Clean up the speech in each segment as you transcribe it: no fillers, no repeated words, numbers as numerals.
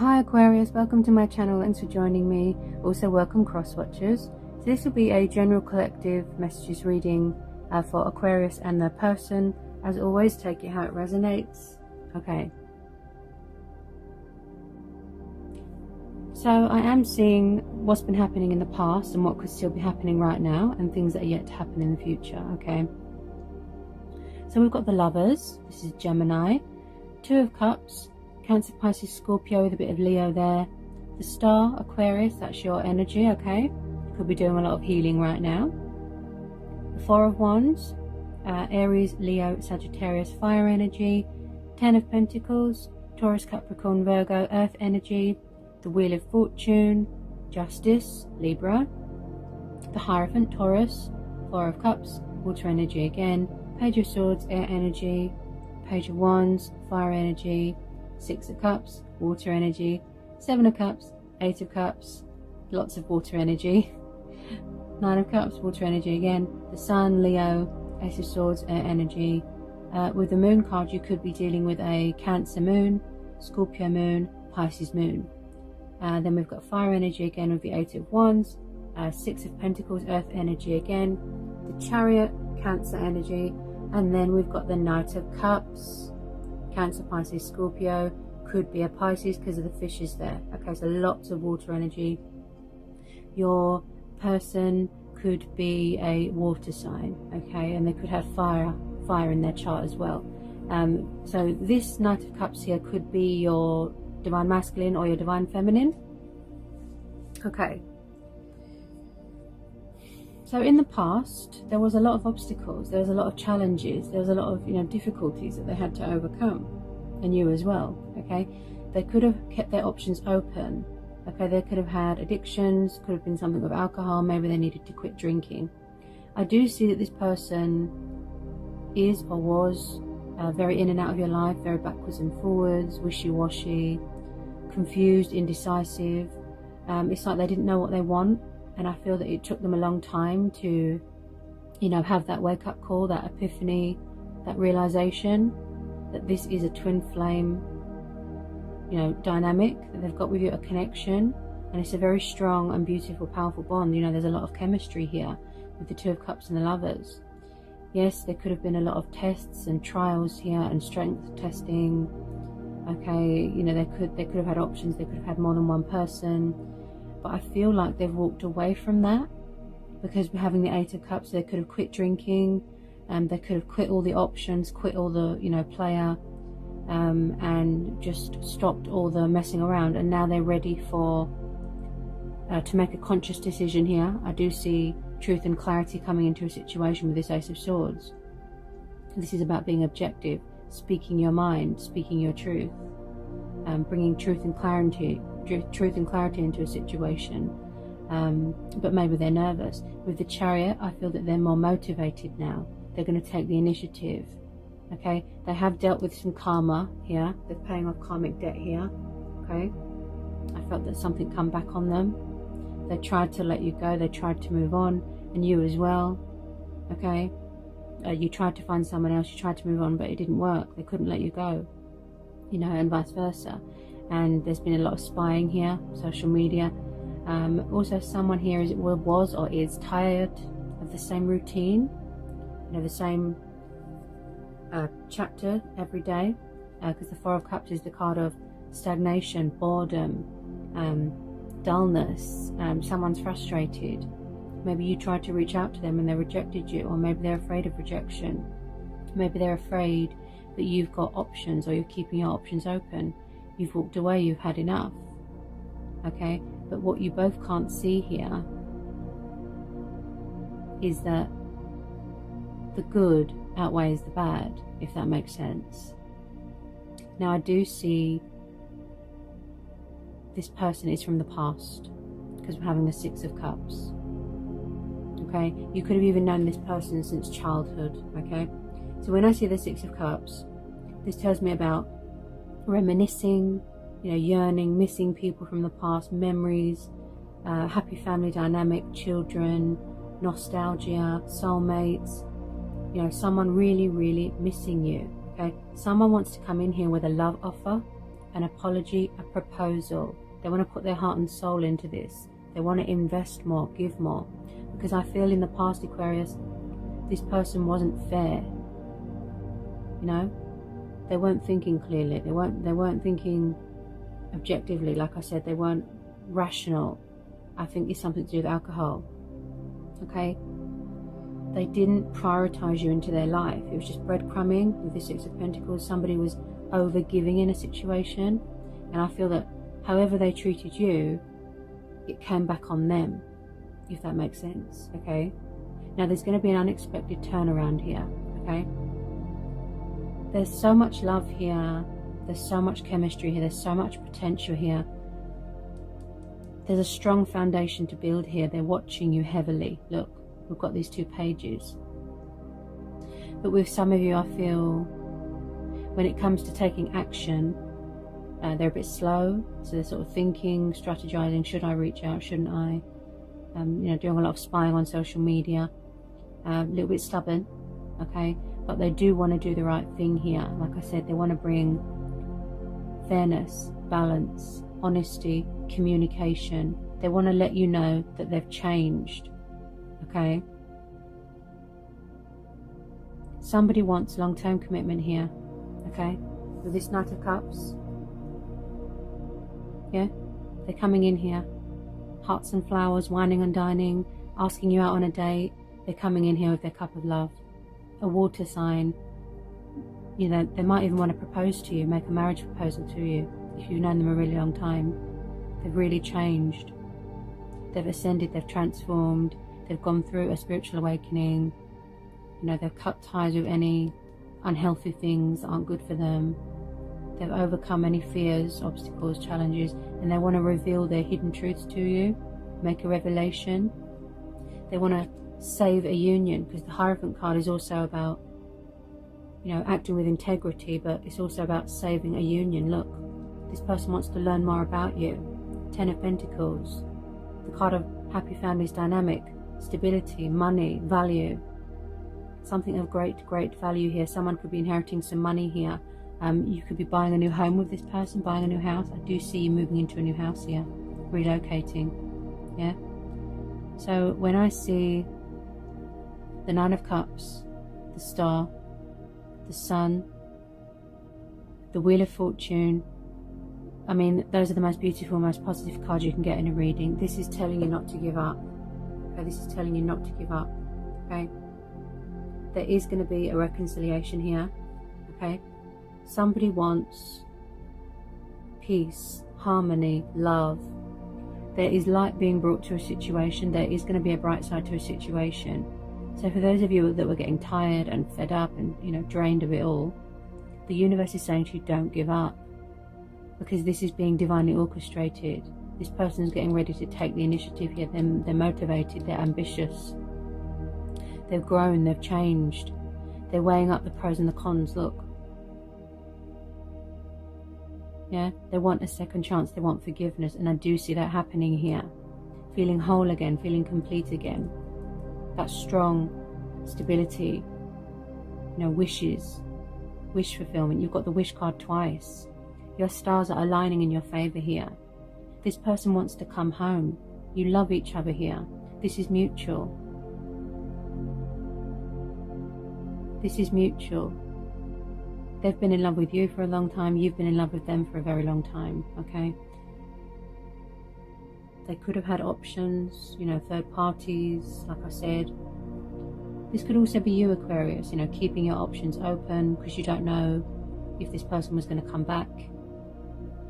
Hi Aquarius, welcome to my channel. Thanks for joining me. Also welcome cross watchers. So this will be a general collective messages reading for Aquarius and their person. As always, take it how it resonates. Okay. So I am seeing what's been happening in the past and what could still be happening right now, and things that are yet to happen in the future. Okay. So we've got the Lovers. This is Gemini. Two of Cups. Cancer, Pisces, Scorpio with a bit of Leo there. The Star, Aquarius, that's your energy, okay? Could be doing a lot of healing right now. The Four of Wands, Aries, Leo, Sagittarius, fire energy. Ten of Pentacles, Taurus, Capricorn, Virgo, earth energy. The Wheel of Fortune, Justice, Libra. The Hierophant, Taurus. Four of Cups, water energy again. Page of Swords, air energy. Page of Wands, fire energy. Six of Cups, water energy. Seven of Cups, Eight of Cups, lots of water energy. Nine of Cups, water energy again. The Sun, Leo, Ace of Swords, air energy. With the Moon card, you could be dealing with a Cancer Moon, Scorpio Moon, Pisces Moon. Then we've got fire energy again with the Eight of Wands. Six of Pentacles, earth energy again. The Chariot, Cancer energy. And then we've got the Knight of Cups. Cancer, Pisces, Scorpio, could be a Pisces because of the fishes there. Okay, so lots of water energy. Your person could be a water sign, okay, and they could have fire in their chart as well. So this Knight of Cups here could be your divine masculine or your divine feminine. Okay. So in the past, there was a lot of obstacles, there was a lot of challenges, there was a lot of difficulties that they had to overcome, and you as well. Okay, they could have kept their options open. Okay, they could have had addictions, could have been something with alcohol, maybe they needed to quit drinking. I do see that this person is or was very in and out of your life, very backwards and forwards, wishy-washy, confused, indecisive. It's like they didn't know what they want. And I feel that it took them a long time to, have that wake-up call, that epiphany, that realization that this is a twin flame, dynamic that they've got with you, a connection. And it's a very strong and beautiful, powerful bond. There's a lot of chemistry here with the Two of Cups and the Lovers. Yes, there could have been a lot of tests and trials here and strength testing. Okay, they could have had options. They could have had more than one person. But I feel like they've walked away from that, because we're having the Eight of Cups. They could have quit drinking, and they could have quit all the options, quit all the player, and just stopped all the messing around. And now they're ready for to make a conscious decision here. I do see truth and clarity coming into a situation with this Ace of Swords. This is about being objective, speaking your mind, speaking your truth, bringing truth and clarity into a situation. But maybe they're nervous. With the Chariot, I feel that they're more motivated now. They're going to take the initiative. Okay, they have dealt with some karma here. They're paying off karmic debt here. Okay, I felt that something come back on them. They tried to let you go. They tried to move on, and you as well. Okay, you tried to find someone else. You tried to move on, but it didn't work. They couldn't let you go. And vice versa. And there's been a lot of spying here, social media. Also, someone here was or is tired of the same routine, the same chapter every day, because the Four of Cups is the card of stagnation, boredom, dullness. Someone's frustrated. Maybe you tried to reach out to them and they rejected you, or maybe they're afraid of rejection. Maybe they're afraid that you've got options, or you're keeping your options open. You've walked away, you've had enough. Okay, but what you both can't see here is that the good outweighs the bad, if that makes sense. Now, I do see this person is from the past, because we're having the Six of Cups. Okay, you could have even known this person since childhood. Okay, so when I see the Six of Cups, this tells me about reminiscing, yearning, missing people from the past, memories, happy family dynamic, children, nostalgia, soulmates, someone really, really missing you. Okay, someone wants to come in here with a love offer, an apology, a proposal. They want to put their heart and soul into this. They want to invest more, give more. Because I feel in the past, Aquarius, this person wasn't fair. You know, they weren't thinking clearly. They weren't thinking objectively. Like I said, they weren't rational. I think it's something to do with alcohol. Okay? They didn't prioritize you into their life. It was just breadcrumbing with the Six of Pentacles. Somebody was over-giving in a situation. And I feel that however they treated you, it came back on them, if that makes sense. Okay? Now, there's going to be an unexpected turnaround here. Okay? There's so much love here. There's so much chemistry here. There's so much potential here. There's a strong foundation to build here. They're watching you heavily. Look, we've got these 2 pages. But with some of you, I feel when it comes to taking action, they're a bit slow. So they're sort of thinking, strategizing. Should I reach out? Shouldn't I? You know, doing a lot of spying on social media. A little bit stubborn. Okay? But they do want to do the right thing here. Like I said, they want to bring fairness, balance, honesty, communication. They want to let you know that they've changed. Okay? Somebody wants long-term commitment here. Okay? With this Knight of Cups. Yeah? They're coming in here. Hearts and flowers, wining and dining, asking you out on a date. They're coming in here with their cup of love. A water sign. You know, they might even want to propose to you, make a marriage proposal to you, if you've known them a really long time. They've really changed. They've ascended, they've transformed, they've gone through a spiritual awakening. You know, they've cut ties with any unhealthy things that aren't good for them. They've overcome any fears, obstacles, challenges, and they want to reveal their hidden truths to you, make a revelation. They want to save a union, because the Hierophant card is also about, you know, acting with integrity, but it's also about saving a union. Look, this person wants to learn more about you. 10 of Pentacles, the card of happy families dynamic, stability, money, value. Something of great value here. Someone could be inheriting some money here. You could be buying a new home with this person, buying a new house. I do see you moving into a new house here, relocating. Yeah. So when I see the Nine of Cups, the Star, the Sun, the Wheel of Fortune, I mean, those are the most beautiful, most positive cards you can get in a reading. This is telling you not to give up. Okay, this is telling you not to give up. Okay, there is going to be a reconciliation here. Okay, somebody wants peace, harmony, love. There is light being brought to a situation. There is going to be a bright side to a situation. So for those of you that were getting tired and fed up and, you know, drained of it all, the universe is saying to you, don't give up, because this is being divinely orchestrated. This person's getting ready to take the initiative here. They're motivated, they're ambitious, they've grown, they've changed, they're weighing up the pros and the cons. Look, yeah, they want a second chance, they want forgiveness, and I do see that happening here. Feeling whole again, feeling complete again. That strong stability, you know, wishes, wish fulfillment. You've got the wish card twice. Your stars are aligning in your favor here. This person wants to come home. You love each other here. This is mutual. This is mutual. They've been in love with you for a long time. You've been in love with them for a very long time. Okay. They could have had options, you know, third parties, like I said. This could also be you, Aquarius, you know, keeping your options open, because you don't know if this person was going to come back,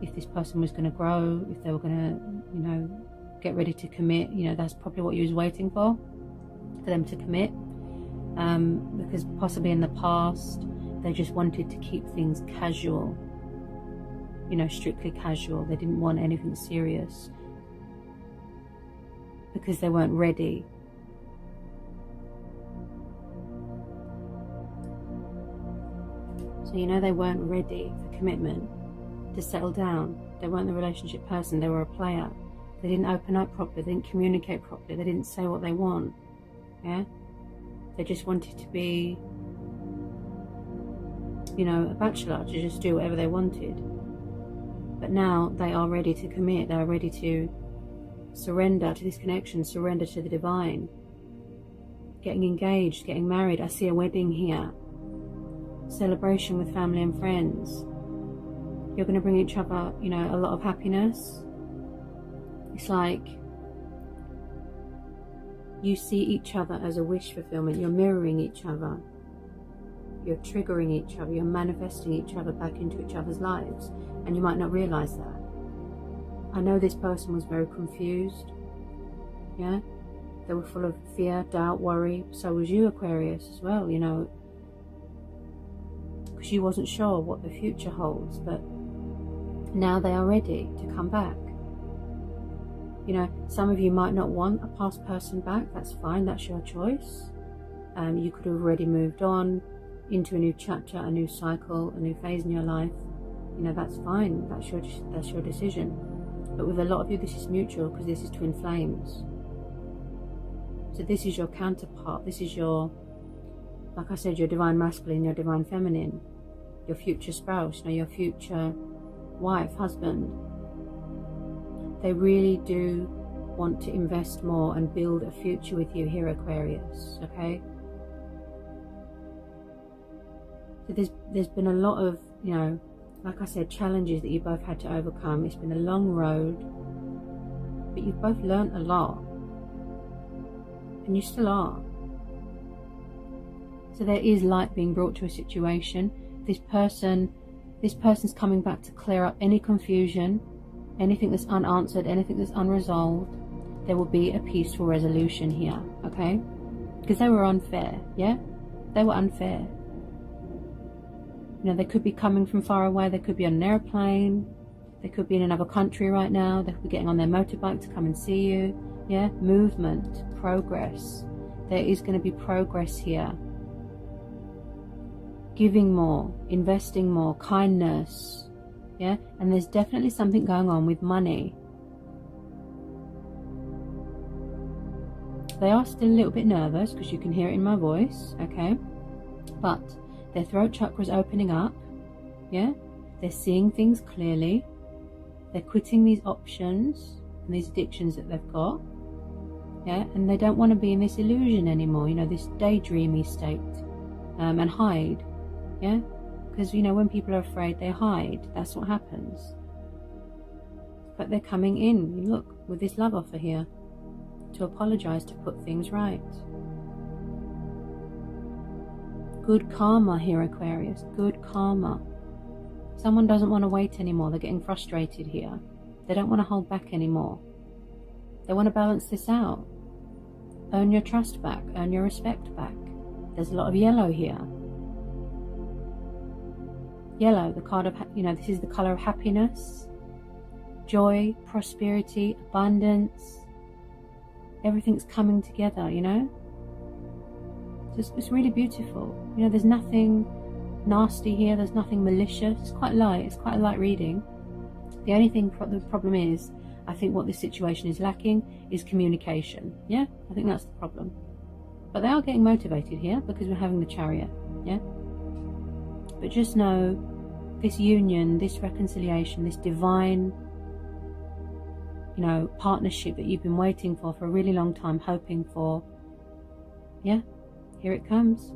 if this person was going to grow, if they were going to, you know, get ready to commit. You know, that's probably what you was waiting for them to commit. Because possibly in the past, they just wanted to keep things casual, you know, strictly casual. They didn't want anything serious, because they weren't ready. So, you know, they weren't ready for commitment, to settle down. They weren't the relationship person, they were a player. They didn't open up properly, they didn't communicate properly, they didn't say what they want. Yeah? They just wanted to be, you know, a bachelor, to just do whatever they wanted. But now they are ready to commit. They are ready to surrender to this connection, surrender to the divine. Getting engaged, getting married. I see a wedding here. Celebration with family and friends. You're going to bring each other, you know, a lot of happiness. It's like you see each other as a wish fulfillment. You're mirroring each other. You're triggering each other. You're manifesting each other back into each other's lives. And you might not realize that. I know this person was very confused. Yeah? They were full of fear, doubt, worry. So was you, Aquarius, as well, you know. Because you wasn't sure what the future holds. But now they are ready to come back. You know, some of you might not want a past person back. That's fine. That's your choice. You could have already moved on into a new chapter, a new cycle, a new phase in your life. You know, that's fine. That's your decision. But with a lot of you, this is mutual, because this is twin flames. So this is your counterpart. This is your, like I said, your divine masculine, your divine feminine, your future spouse, you know, your future wife, husband. They really do want to invest more and build a future with you here, Aquarius, okay? So there's been a lot of, you know, like I said, challenges that you both had to overcome. It's been a long road, but you've both learnt a lot. And you still are. So there is light being brought to a situation. This person's coming back to clear up any confusion, anything that's unanswered, anything that's unresolved. There will be a peaceful resolution here, okay? Because they were unfair, yeah? They were unfair. You know, they could be coming from far away. They could be on an airplane. They could be in another country right now. They could be getting on their motorbike to come and see you. Yeah, movement, progress. There is going to be progress here. Giving more, investing more, kindness. Yeah, and there's definitely something going on with money. They are still a little bit nervous, because you can hear it in my voice, okay? But their throat chakra is opening up. Yeah, they're seeing things clearly. They're quitting these options and these addictions that they've got. Yeah, and they don't want to be in this illusion anymore, you know, this daydreamy state, and hide. Yeah, because, you know, when people are afraid, they hide. That's what happens. But they're coming in, look, with this love offer here, to apologize, to put things right. Good karma here, Aquarius. Good karma. Someone doesn't want to wait anymore. They're getting frustrated here. They don't want to hold back anymore. They want to balance this out. Earn your trust back. Earn your respect back. There's a lot of yellow here. Yellow, the card of, you know, this is the color of happiness, joy, prosperity, abundance. Everything's coming together, you know. It's really beautiful. You know, there's nothing nasty here. There's nothing malicious. It's quite light. It's quite a light reading. The only thing, the problem is, I think what this situation is lacking is communication. Yeah, I think that's the problem. But they are getting motivated here, because we're having the Chariot. Yeah. But just know, this union, this reconciliation, this divine, you know, partnership that you've been waiting for a really long time, hoping for. Yeah. Here it comes.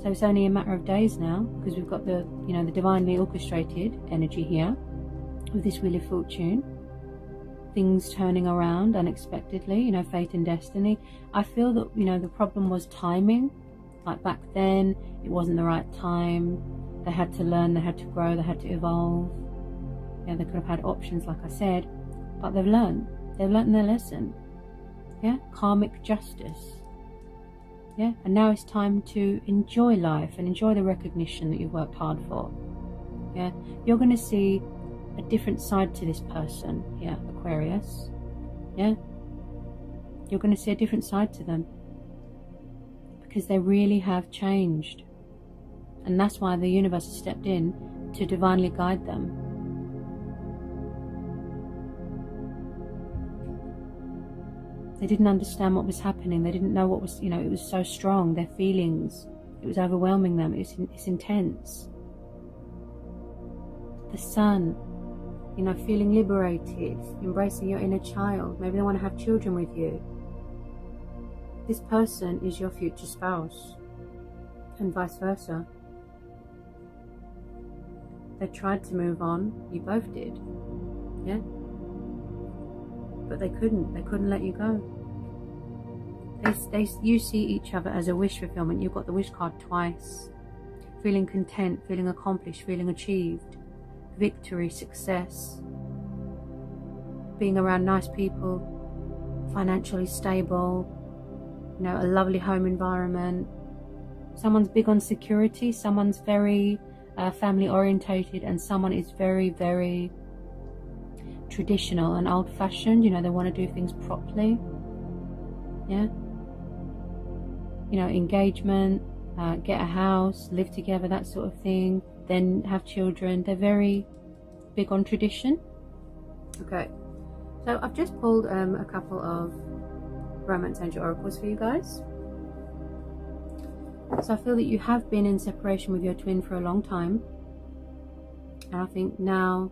So it's only a matter of days now, because we've got the, you know, the divinely orchestrated energy here with this Wheel of Fortune. Things turning around unexpectedly, you know, fate and destiny. I feel that, you know, the problem was timing. Like back then, it wasn't the right time. They had to learn, they had to grow, they had to evolve. Yeah, they could have had options, like I said, but they've learned. They've learned their lesson. Yeah, karmic justice. Yeah, and now it's time to enjoy life and enjoy the recognition that you've worked hard for. Yeah, you're going to see a different side to this person here, Aquarius. Yeah, you're going to see a different side to them, because they really have changed. And that's why the universe has stepped in to divinely guide them. They didn't understand what was happening. They didn't know what was, you know, it was so strong. Their feelings, it was overwhelming them. It's intense. The sun, you know, feeling liberated, embracing your inner child. Maybe they want to have children with you. This person is your future spouse, and vice versa. They tried to move on, you both did, yeah? But they couldn't let you go. You see each other as a wish fulfillment. You've got the wish card twice. Feeling content, feeling accomplished, feeling achieved, victory, success, being around nice people, financially stable, you know, a lovely home environment. Someone's big on security, someone's very family orientated, and someone is very, very traditional and old-fashioned. You know, they want to do things properly, yeah? You know, engagement, get a house, live together, that sort of thing, then have children. They're very big on tradition. Okay, so I've just pulled a couple of romance angel oracles for you guys. So I feel that you have been in separation with your twin for a long time, and I think now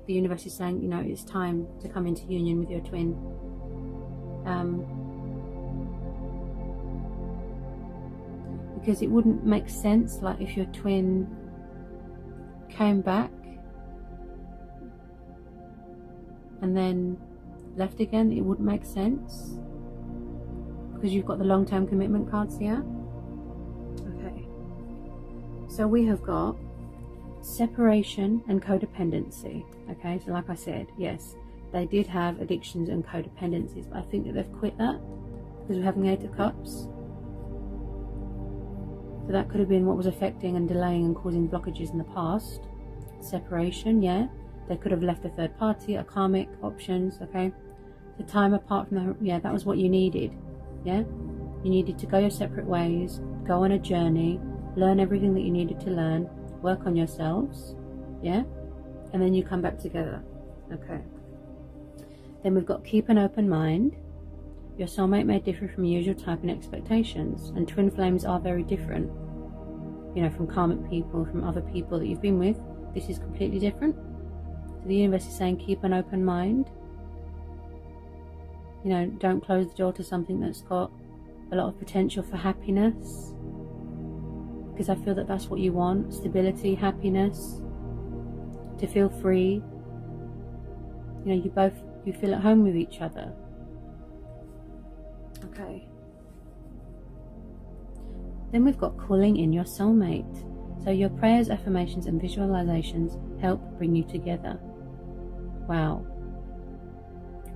the universe is saying, you know, it's time to come into union with your twin. Because it wouldn't make sense, like, if your twin came back and then left again, it wouldn't make sense, because you've got the long-term commitment cards here. Okay, so we have got separation and codependency. Okay, so like I said, yes, they did have addictions and codependencies, but I think that they've quit that because we're having 8 of Cups. So that could have been what was affecting and delaying and causing blockages in the past. Separation, yeah. They could have left a third party, a karmic options, okay. The time apart from the, yeah, that was what you needed, yeah. You needed to go your separate ways, go on a journey, learn everything that you needed to learn, work on yourselves, yeah. And then you come back together, okay. Then we've got keep an open mind. Your soulmate may differ from your usual type and expectations, and twin flames are very different, you know, from karmic people, from other people that you've been with. This is completely different. So the universe is saying keep an open mind. You know, don't close the door to something that's got a lot of potential for happiness, because I feel that that's what you want. Stability, happiness, to feel free. You know, you feel at home with each other. Okay. Then we've got calling in your soulmate. So your prayers, affirmations and visualizations help bring you together. Wow.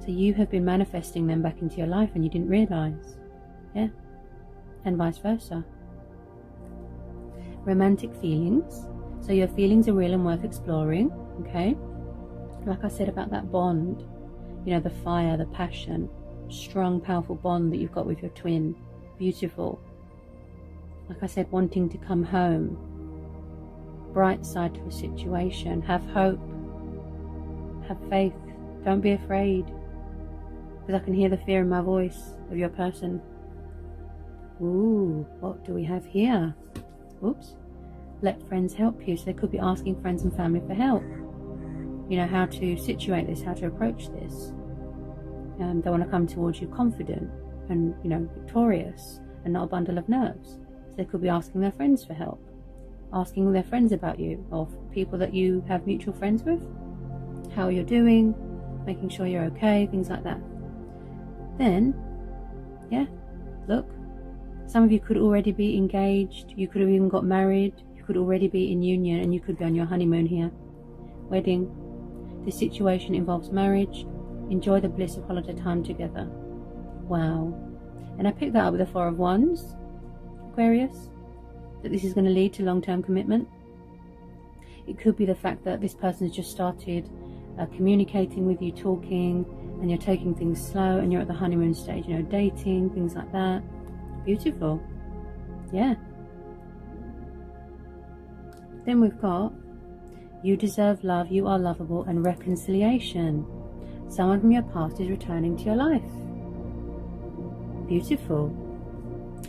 So you have been manifesting them back into your life and you didn't realize. Yeah. And vice versa. Romantic feelings. So your feelings are real and worth exploring. Okay. Like I said about that bond, you know, the fire, the passion, strong, powerful bond that you've got with your twin. Beautiful. Like I said, wanting to come home. Bright side to a situation. Have hope. Have faith. Don't be afraid. Because I can hear the fear in my voice of your person. Ooh, what do we have here? Oops. Let friends help you. So they could be asking friends and family for help. You know, how to situate this, how to approach this. They want to come towards you confident and, you know, victorious and not a bundle of nerves. So they could be asking their friends for help, asking their friends about you, or people that you have mutual friends with, how you're doing, making sure you're okay, things like that. Then, yeah, look, some of you could already be engaged, you could have even got married, you could already be in union, and you could be on your honeymoon here. Wedding. This situation involves marriage. Enjoy the bliss of holiday time together. Wow. And I picked that up with the 4 of Wands, Aquarius, that this is going to lead to long-term commitment. It could be the fact that this person has just started communicating with you, talking, and you're taking things slow and you're at the honeymoon stage, you know, dating, things like that. Beautiful. Yeah. Then we've got you deserve love, you are lovable, and reconciliation. Someone from your past is returning to your life. Beautiful.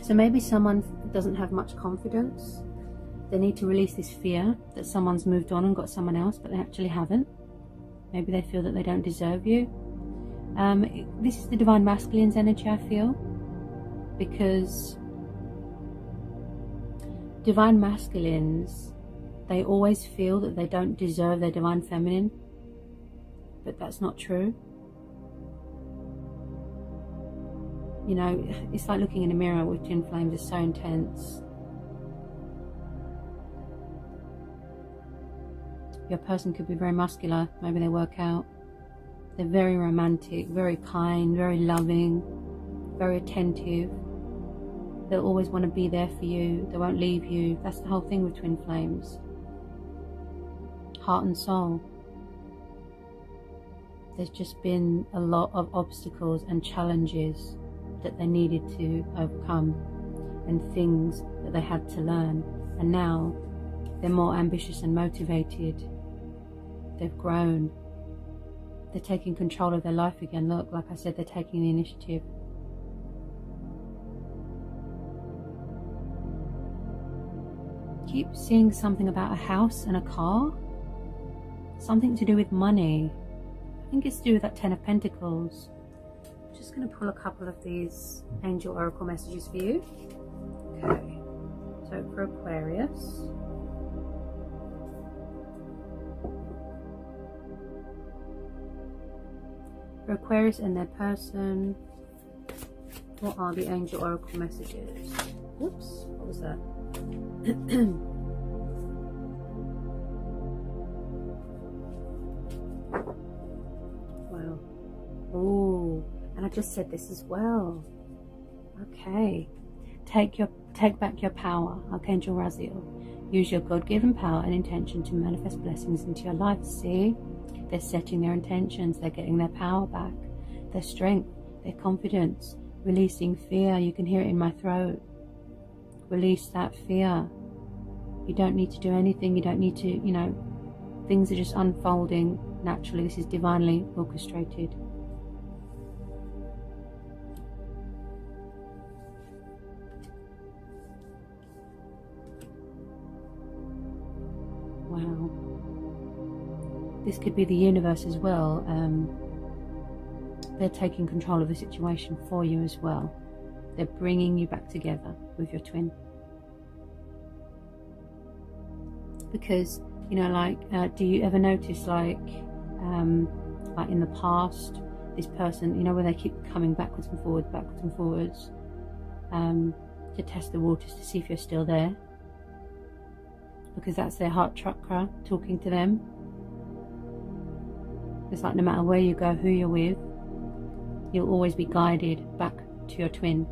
So maybe someone doesn't have much confidence. They need to release this fear that someone's moved on and got someone else, but they actually haven't. Maybe they feel that they don't deserve you. This is the divine masculine's energy, I feel, because divine masculines, they always feel that they don't deserve their divine feminine, but that's not true. You know, it's like looking in a mirror with twin flames. It's so intense. Your person could be very muscular. Maybe they work out. They're very romantic, very kind, very loving, very attentive. They'll always want to be there for you. They won't leave you. That's the whole thing with twin flames. Heart and soul. There's just been a lot of obstacles and challenges that they needed to overcome, and things that they had to learn. And now they're more ambitious and motivated. They've grown. They're taking control of their life again. Look, like I said, they're taking the initiative. Keep seeing something about a house and a car. Something to do with money. I think it's to do with that Ten of Pentacles. I'm just going to pull a couple of these angel oracle messages for you. Okay. So for Aquarius. For Aquarius and their person, what are the angel oracle messages? Whoops, what was that? Wow. Oh, and I just said this as well. Okay. Take back your power, Archangel Raziel. Use your God-given power and intention to manifest blessings into your life. See? They're setting their intentions. They're getting their power back, their strength, their confidence, releasing fear. You can hear it in my throat. Release that fear. You don't need to do anything. You don't need to, you know, things are just unfolding naturally. This is divinely orchestrated. Wow. This could be the universe as well. They're taking control of the situation for you as well. They're bringing you back together with your twin. Because, you know, like, do you ever notice, like in the past, this person, you know, where they keep coming backwards and forwards, to test the waters to see if you're still there? Because that's their heart chakra talking to them. It's like no matter where you go, who you're with, you'll always be guided back to your twin.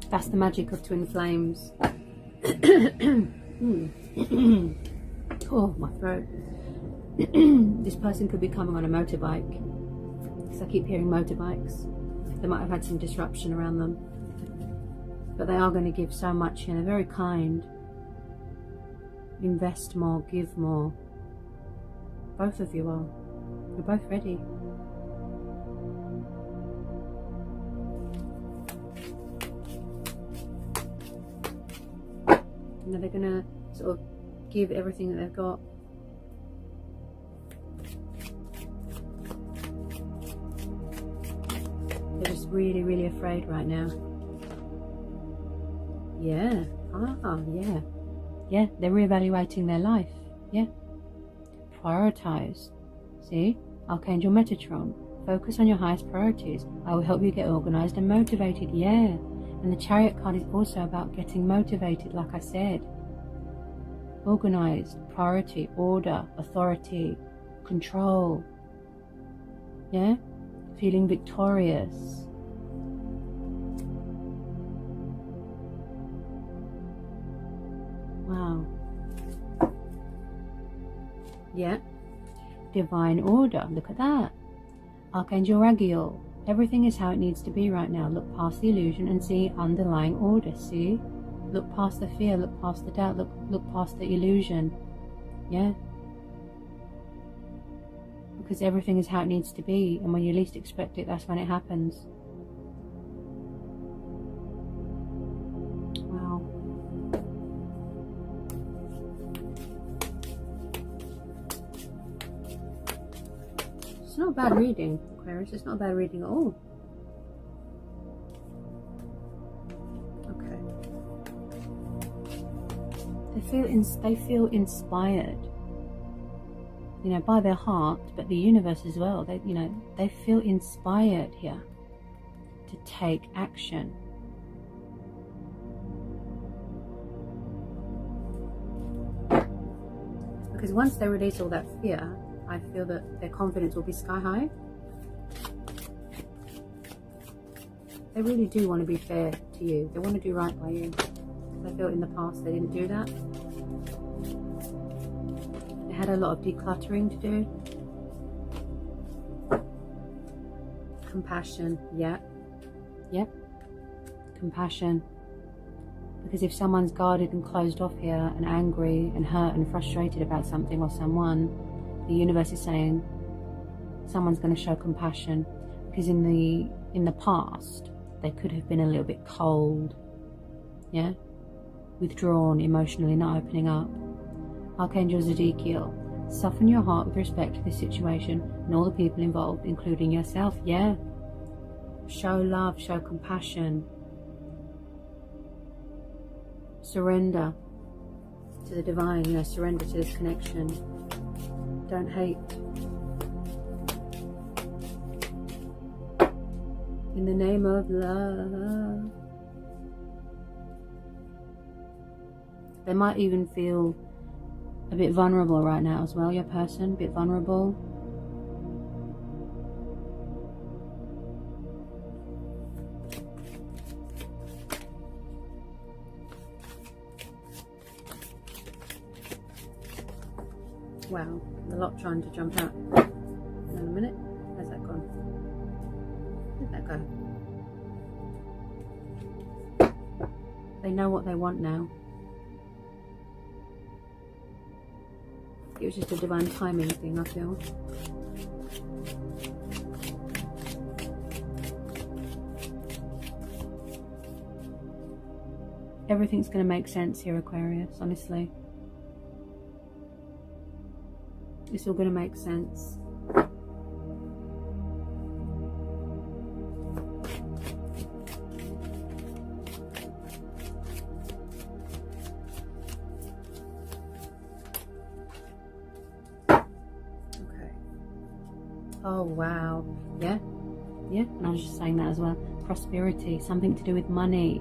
That's the magic of twin flames. Oh, my throat. This person could be coming on a motorbike, because I keep hearing motorbikes. They might have had some disruption around them, but they are going to give so much, and they're very kind. Invest more, give more. Both of you are. You're both ready. You know, they're going to sort of give everything that they've got. They're just really, really afraid right now. Yeah. Yeah. Yeah, they're reevaluating their life. Yeah. Prioritize. See? Archangel Metatron. Focus on your highest priorities. I will help you get organized and motivated. Yeah. And the Chariot card is also about getting motivated, like I said. Organized, priority, order, authority, control. Yeah? Feeling victorious. Wow. Yeah. Divine order. Look at that. Archangel Raziel. Everything is how it needs to be right now. Look past the illusion and see underlying order. See? Look past the fear. Look past the doubt. Look past the illusion. Yeah? Because everything is how it needs to be. And when you least expect it, that's when it happens. Wow. not a bad reading, Aquarius. It's not a bad reading at all. Okay. They feel inspired, you know, by their heart, but the universe as well. They, you know, they feel inspired here to take action. Because once they release all that fear, I feel that their confidence will be sky high. They really do want to be fair to you. They want to do right by you. I feel in the past they didn't do that. They had a lot of decluttering to do. Compassion, yeah. Yep. Compassion. Because if someone's guarded and closed off here and angry and hurt and frustrated about something or someone, the universe is saying someone's going to show compassion. Because in the past, they could have been a little bit cold, yeah, withdrawn emotionally, not opening up. Archangel Ezekiel, soften your heart with respect to this situation and all the people involved, including yourself, yeah. Show love, show compassion. Surrender to the divine, you know, surrender to this connection. Don't hate. In the name of love. They might even feel a bit vulnerable right now as well, your person, a bit vulnerable. Wow, a lot trying to jump out. In a minute, where's that gone? Where'd that go? They know what they want now. It was just a divine timing thing, I feel. Everything's going to make sense here, Aquarius, honestly. It's all going to make sense. Okay. Oh, wow. Yeah? Yeah? And I was just saying that as well. Prosperity, something to do with money.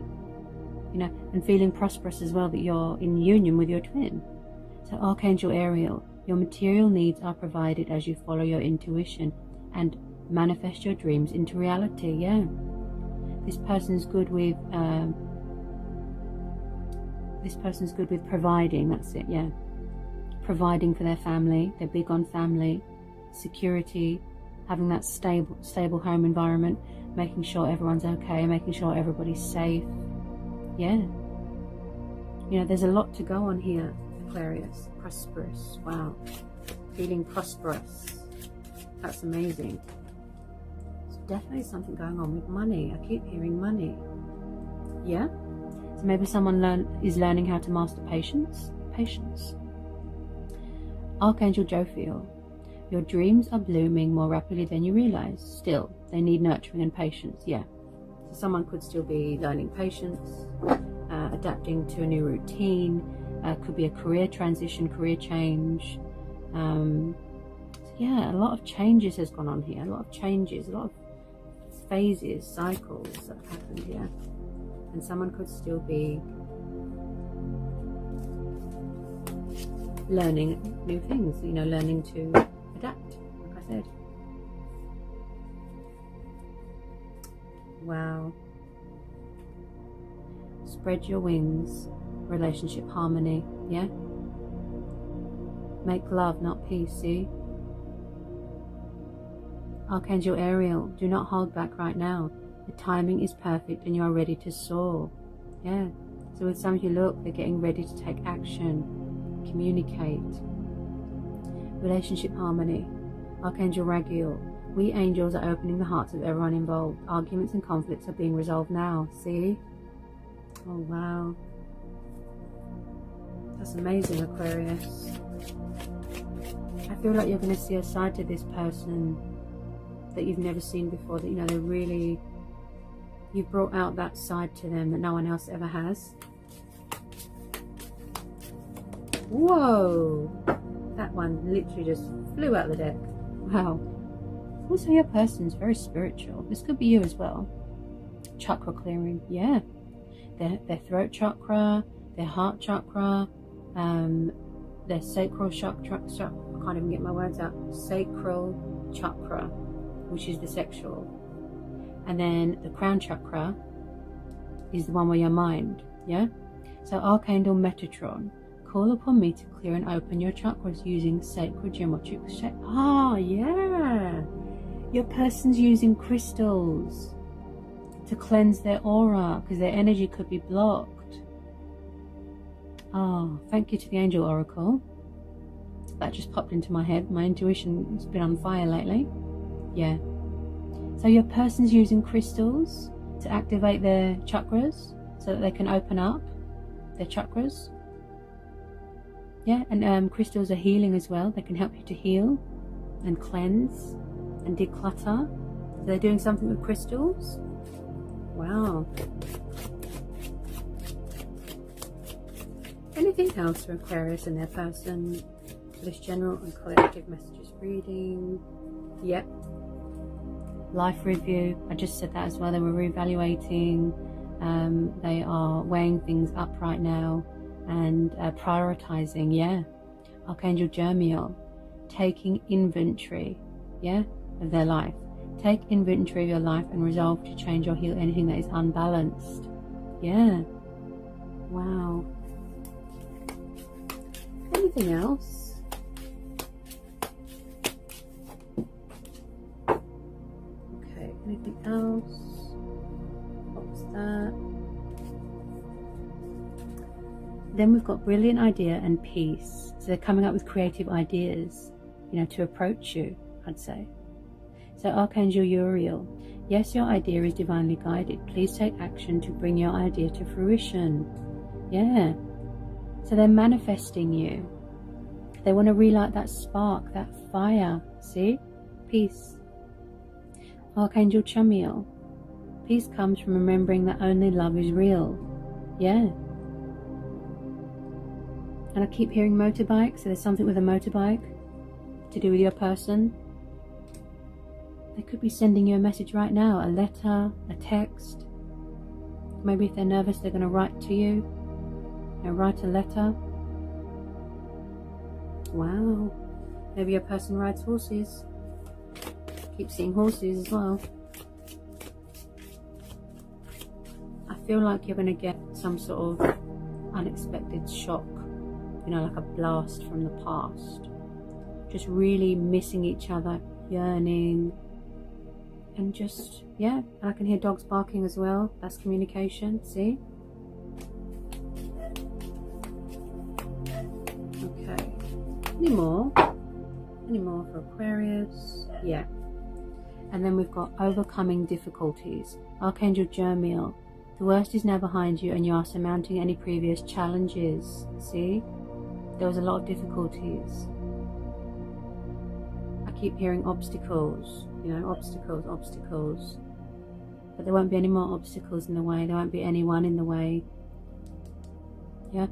You know, and feeling prosperous as well, that you're in union with your twin. So Archangel Ariel, your material needs are provided as you follow your intuition and manifest your dreams into reality. Yeah, this person's good with providing. That's it. Yeah, providing for their family. They're big on family, security, having that stable home environment, making sure everyone's okay, making sure everybody's safe. Yeah, you know, there's a lot to go on here. Aquarius, prosperous, wow, feeling prosperous, that's amazing. There's definitely something going on with money. I keep hearing money. Yeah, so maybe someone is learning how to master patience. Archangel Jophiel, your dreams are blooming more rapidly than you realize. Still, they need nurturing and patience. Yeah, so someone could still be learning patience, adapting to a new routine. Could be a career transition, career change. So yeah, a lot of changes has gone on here. A lot of changes, a lot of phases, cycles that have happened here. And someone could still be learning new things, you know, learning to adapt, like I said. Wow. Spread your wings. Relationship harmony, yeah? Make love, not peace, see? Archangel Ariel, do not hold back right now. The timing is perfect and you are ready to soar. Yeah. So with some of you, look, they're getting ready to take action, communicate. Relationship harmony. Archangel Raguel, we angels are opening the hearts of everyone involved. Arguments and conflicts are being resolved now, see? Oh, wow. That's amazing, Aquarius. I feel like you're going to see a side to this person that you've never seen before, that, you know, they're really, you've brought out that side to them that no one else ever has. Whoa, that one literally just flew out the deck. Wow. Also, your person's very spiritual. This could be you as well. Chakra clearing, yeah. Their throat chakra, their heart chakra, their sacral chakra, I can't even get my words out, sacral chakra, which is the sexual. And then the crown chakra is the one where your mind, yeah? So Archangel Metatron, call upon me to clear and open your chakras using sacred geometric shape. Ah, yeah. Your person's using crystals to cleanse their aura because their energy could be blocked. Oh, thank you to the Angel Oracle. That just popped into my head. My intuition has been on fire lately. Yeah. So your person's using crystals to activate their chakras so that they can open up their chakras. Yeah, and crystals are healing as well. They can help you to heal and cleanse and declutter. So they're doing something with crystals. Wow. Anything else for Aquarius and their person for this general and collective messages reading? Yep. Life review. I just said that as well. They were reevaluating. They are weighing things up right now and prioritizing. Yeah. Archangel Jermiel, taking inventory. Yeah, of their life. Take inventory of your life and resolve to change or heal anything that is unbalanced. Yeah. Wow. Anything else? Okay, anything else? What's that? Then we've got brilliant idea and peace. So they're coming up with creative ideas, you know, to approach you, I'd say. So Archangel Uriel, yes, your idea is divinely guided. Please take action to bring your idea to fruition. Yeah. So they're manifesting you. They want to relight that spark, that fire. See? Peace. Archangel Chamiel, peace comes from remembering that only love is real. Yeah. And I keep hearing motorbike, so there's something with a motorbike to do with your person. They could be sending you a message right now, a letter, a text. Maybe if they're nervous, they're going to write to you. You know, write a letter. Wow. Maybe your person rides horses. Keep seeing horses as well. I feel like you're going to get some sort of unexpected shock. You know, like a blast from the past. Just really missing each other, yearning. And just, yeah, I can hear dogs barking as well. That's communication, see? Okay. Any more? Any more for Aquarius? Yeah. And then we've got overcoming difficulties. Archangel Jermiel, the worst is now behind you and you are surmounting any previous challenges. See? There was a lot of difficulties. I keep hearing obstacles. You know, obstacles. But there won't be any more obstacles in the way. There won't be anyone in the way. Yeah.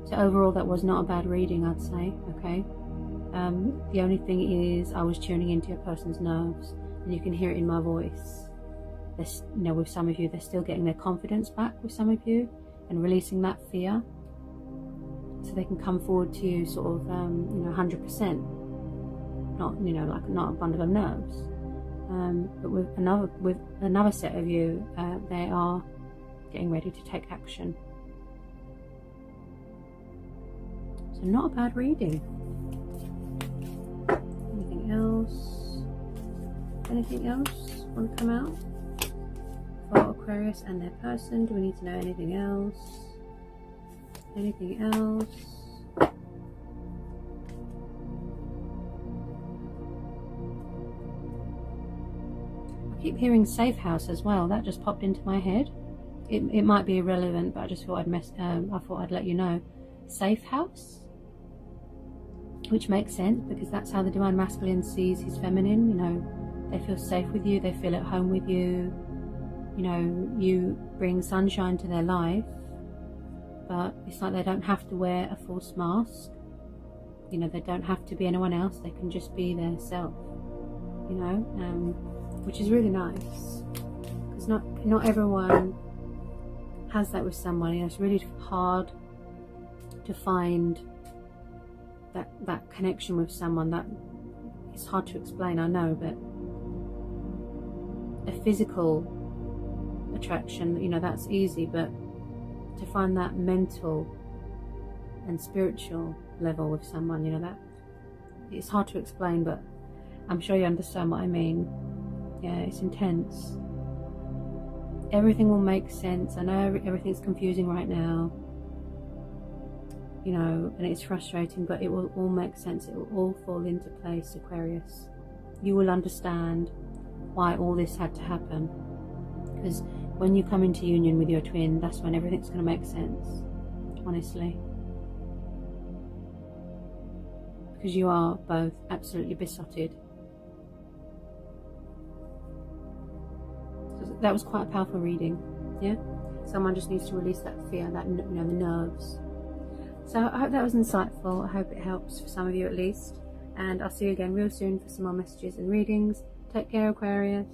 So overall, that was not a bad reading, I'd say. Okay. The only thing is, I was tuning into your person's nerves, and you can hear it in my voice. There's, you know, with some of you, they're still getting their confidence back. With some of you, and releasing that fear, so they can come forward to you, sort of, you know, 100%. Not, you know, like not a bundle of nerves, but with another set of you, they are getting ready to take action. So not a bad reading. Anything else? Anything else want to come out for Aquarius and their person? Do we need to know anything else? Anything else? I keep hearing safe house as well. That just popped into my head. It might be irrelevant, but I just thought I thought I'd let you know. Safe house. which makes sense because that's how the divine masculine sees his feminine. You know, they feel safe with you, they feel at home with you. You know, you bring sunshine to their life, but it's like they don't have to wear a false mask. You know, they don't have to be anyone else, they can just be their self, you know, which is really nice, because not everyone has that with someone. You know, it's really hard to find that connection with someone. That it's hard to explain, I know, but a physical attraction, you know, that's easy, but to find that mental and spiritual level with someone, you know, that it's hard to explain, but I'm sure you understand what I mean. Yeah, it's intense. Everything will make sense. I know everything's confusing right now, you know, and it's frustrating, but it will all make sense. It will all fall into place, Aquarius. You will understand why all this had to happen, because when you come into union with your twin, that's when everything's going to make sense, honestly. Because you are both absolutely besotted. So that was quite a powerful reading, yeah? Someone just needs to release that fear, that, you know, the nerves. So I hope that was insightful. I hope it helps for some of you at least. And I'll see you again real soon for some more messages and readings. Take care, Aquarius.